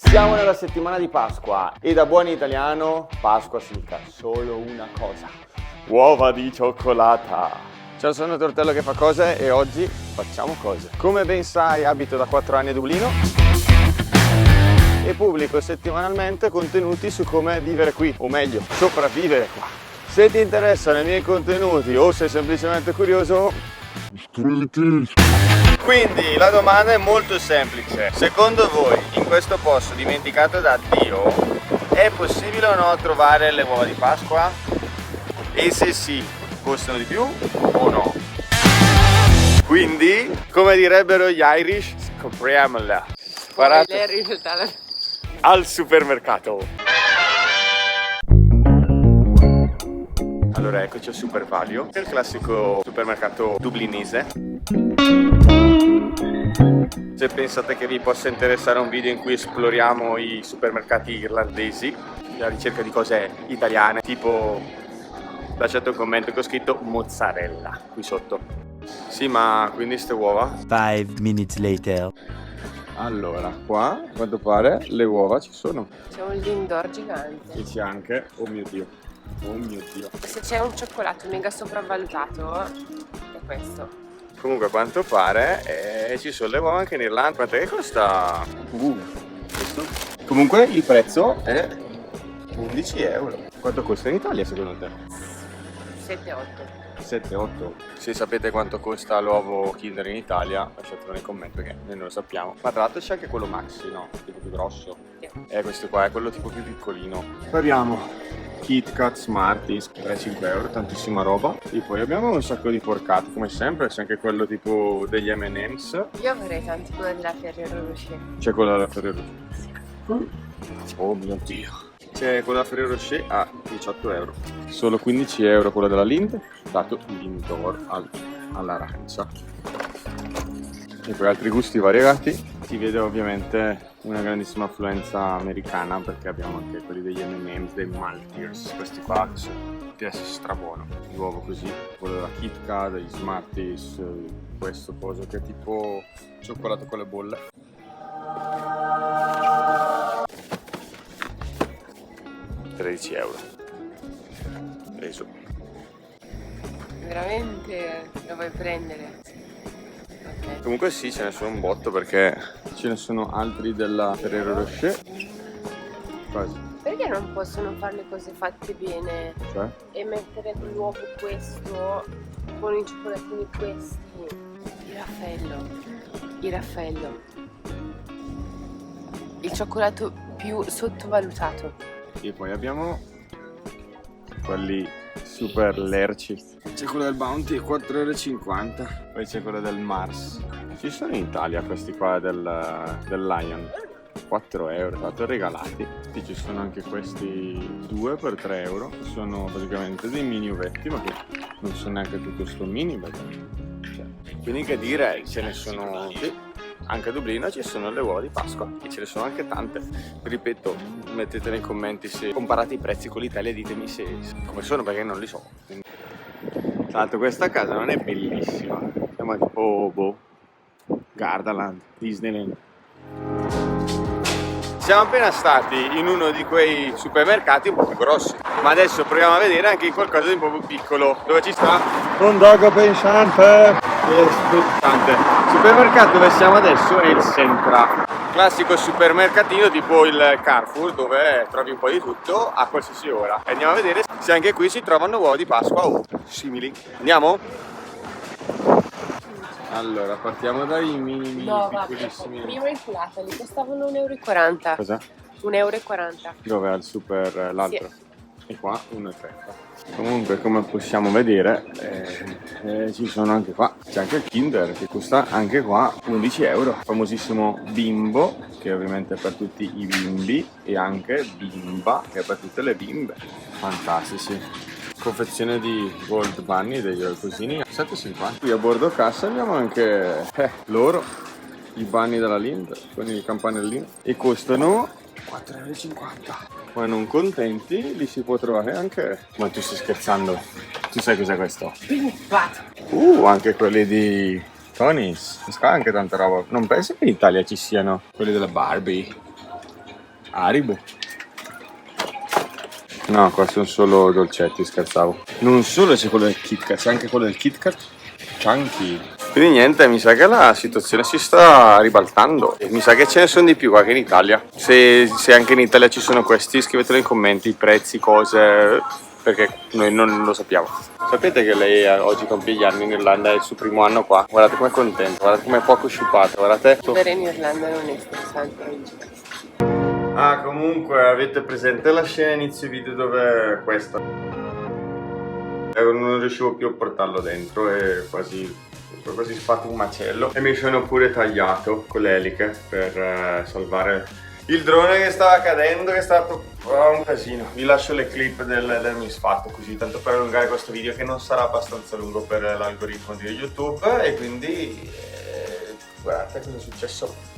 Siamo nella settimana di Pasqua e da buon italiano Pasqua significa solo una cosa: uova di cioccolata. Ciao, sono Tortello che fa cose e oggi facciamo cose. Come ben sai, abito da 4 anni a Dublino e pubblico settimanalmente contenuti su come vivere qui, o meglio, sopravvivere qua. Se ti interessano i miei contenuti o sei semplicemente curioso, quindi la domanda è molto semplice: secondo voi in questo posto dimenticato da Dio è possibile o no trovare le uova di Pasqua? E se sì, costano di più o no? Quindi, come direbbero gli Irish, scopriamola. Sparate al supermercato. Allora, eccoci al Super Value, che è il classico supermercato dublinese. Se pensate che vi possa interessare un video in cui esploriamo i supermercati irlandesi, alla ricerca di cose italiane, tipo lasciate un commento che ho scritto mozzarella qui sotto. Sì, ma quindi ste uova? 5 minutes later. Allora, qua a quanto pare le uova ci sono. C'è un Lindor gigante. E c'è anche, oh mio Dio, oh mio Dio. Se c'è un cioccolato mega sopravvalutato, è questo. Comunque a quanto pare ci sono le uova anche in Irlanda. Quanto che costa? Questo? Comunque il prezzo è 11 euro. Quanto costa in Italia secondo te? 7-8. 7-8. Se sapete quanto costa l'uovo Kinder in Italia, lasciatelo nei commenti perché noi non lo sappiamo. Ma tra l'altro c'è anche quello Maxi, no? Tipo più grosso. Questo qua è quello tipo più piccolino. Poi abbiamo Kit Kat Smarties, 3-5 euro, tantissima roba. E poi abbiamo un sacco di porcate, come sempre. C'è anche quello tipo degli M&M's. Io vorrei tanti quello della Ferrero Rocher. C'è quello della Ferrero Rocher. Oh mio Dio. C'è quello della Ferrero Rocher a 18 euro. Solo 15 euro quello della Lind, dato Lindor all'arancia. E poi altri gusti variegati. Si vede ovviamente una grandissima affluenza americana perché abbiamo anche quelli degli M&M's, dei Maltesers. Questi qua che sono strabuono. L'uovo così, quello della Kit Kat, degli Smarties, questo coso che è tipo cioccolato con le bolle. €13. Preso. Veramente lo vuoi prendere? Ok. Comunque sì, ce ne sono un botto perché ce ne sono altri della Ferrero Rocher. Quasi. Perché non possono fare le cose fatte bene? Cioè? E mettere l'uovo questo con i cioccolatini questi? Il Raffaello. Il cioccolato più sottovalutato. E poi abbiamo quelli super lerci. C'è quello del Bounty, 4,50 euro. Poi c'è quello del Mars. Ci sono in Italia questi qua del Lion. 4 euro, tra l'altro regalati. E ci sono anche questi 2 per 3 euro. Sono praticamente dei mini uvetti, ma che non sono neanche tutto sto mini. Quindi che dire, ce ne sono qui. Anche a Dublino ci sono le uova di Pasqua e ce ne sono anche tante. Ripeto, mettete nei commenti se comparate i prezzi con l'Italia, ditemi se come sono perché non li so. Tra l'altro questa casa non è bellissima, siamo tipo Gardaland, Disneyland. Siamo appena stati in uno di quei supermercati un po' più grossi, ma adesso proviamo a vedere anche qualcosa di un po' più piccolo. Dove ci sta? Un dogo pensante! Il supermercato dove siamo adesso è il Centra, classico supermercatino tipo il Carrefour dove trovi un po' di tutto a qualsiasi ora. E andiamo a vedere se anche qui si trovano uova di Pasqua o simili. Andiamo? Allora, partiamo dai mini piccolissimi. Prima inculata, li costavano 1,40 euro. Cos'è? 1,40 euro. Dove? Al super l'altro? Sì. E qua 1,30. Comunque come possiamo vedere ci sono anche qua, c'è anche il Kinder che costa anche qua 11 euro. Famosissimo Bimbo che ovviamente è per tutti i bimbi e anche Bimba che è per tutte le bimbe. Fantastici. Confezione di Gold Bunny degli cosini 7,50. Qui a bordo cassa abbiamo anche loro, i bunny della Lind con il campanellino e costano 4,50 euro. Ma non contenti li si può trovare anche. Ma tu stai scherzando? Tu sai cos'è questo? Anche quelli di Tony's. C'è anche tanta roba. Non penso che in Italia ci siano quelli della Barbie. Haribo. No, qua sono solo dolcetti, scherzavo. Non solo c'è quello del Kit Kat, c'è anche quello del Kit Kat Chunky. Quindi niente, mi sa che la situazione si sta ribaltando. E mi sa che ce ne sono di più qua che in Italia. Se anche in Italia ci sono questi, scrivetelo nei commenti, prezzi, cose, perché noi non lo sappiamo. Sapete che lei oggi compie gli anni in Irlanda, è il suo primo anno qua. Guardate com'è contento, guardate com'è poco sciupato, guardate. Vivere in Irlanda non è stressante. Ah, comunque avete presente la scena inizio video dove questa? Non riuscivo più a portarlo dentro e quasi fatto un macello. E mi sono pure tagliato con le eliche per salvare il drone che stava cadendo, che stava un casino. Vi lascio le clip del misfatto così, tanto per allungare questo video che non sarà abbastanza lungo per l'algoritmo di YouTube. E quindi guardate cosa è successo.